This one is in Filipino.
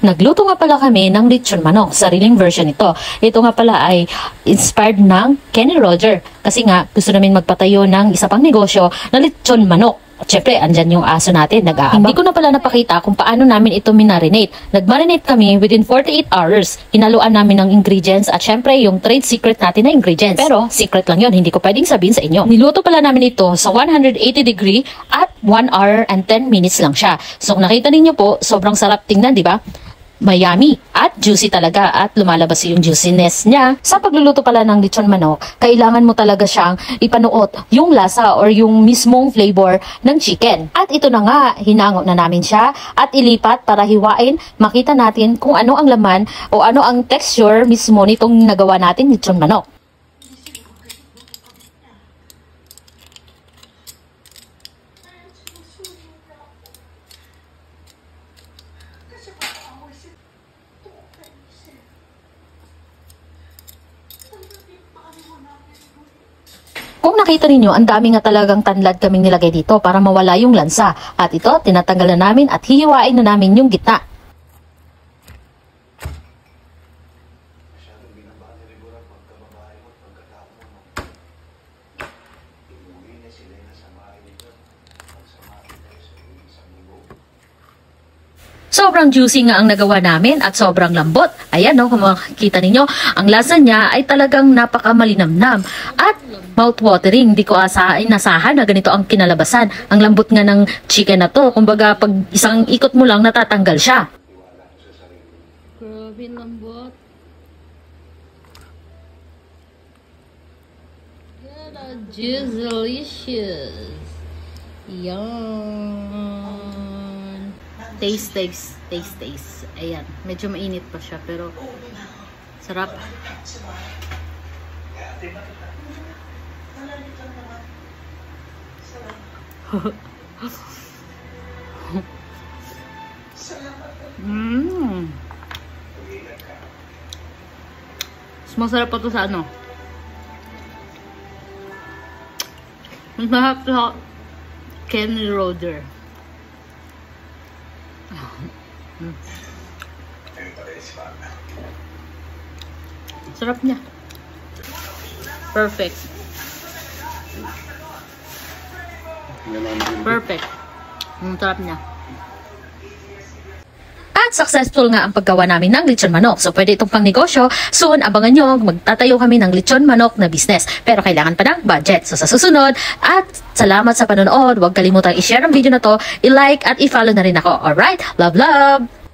Nagluto nga pala kami ng lechon manok, sariling version ito. Ito nga pala ay inspired ng Kenny Roger kasi nga gusto namin magpatayo ng isa pang negosyo na lechon manok. At syempre, andyan yung aso natin, nag-aabang. Hindi ko na pala napakita kung paano namin ito minarinate. Nag-marinate kami within 48 hours. Hinaluan namin ng ingredients at syempre yung trade secret natin na ingredients. Pero secret lang yon, hindi ko pwedeng sabihin sa inyo. Niluto pala namin ito sa 180 degree at 1 hour and 10 minutes lang siya. So nakita ninyo po, sobrang sarap tingnan, di ba? Mayami at juicy talaga at lumalabas yung juiciness niya. Sa pagluluto pala ng lechon manok, kailangan mo talaga siyang ipanuot yung lasa or yung mismong flavor ng chicken. At ito na nga, hinango na namin siya at ilipat para hiwain, makita natin kung ano ang laman o ano ang texture mismo nitong nagawa natin lechon manok. Kung nakita ninyo, ang dami nga talagang tanlad kaming nilagay dito para mawala yung lansa. At ito, tinatanggal na namin at hihiwain na namin yung gitna. Sobrang juicy nga ang nagawa namin at sobrang lambot. Ayan, no, kung makikita ninyo, ang lasa niya ay talagang napakamalinamnam at mouth-watering. Hindi ko inasahan na ganito ang kinalabasan. Ang lambot nga ng chicken na to. Kumbaga, pag isang ikot mo lang, natatanggal siya. Grabe lambot. Delicious. Yum. Taste. Ayan, medyo mainit pa siya pero sarap. Masarap pa to sa ano? Masarap sa Kenny Roger. Sarap niya. Perfect. Ang sarap niya. At successful nga ang paggawa namin ng lechon manok. So pwede itong pang negosyo. Soon, abangan nyo, magtatayo kami ng lechon manok na business. Pero kailangan pa ng budget. So sa susunod, at salamat sa panonood. Huwag kalimutang i-share ang video na to, i-like at i-follow na rin ako. Alright? Love!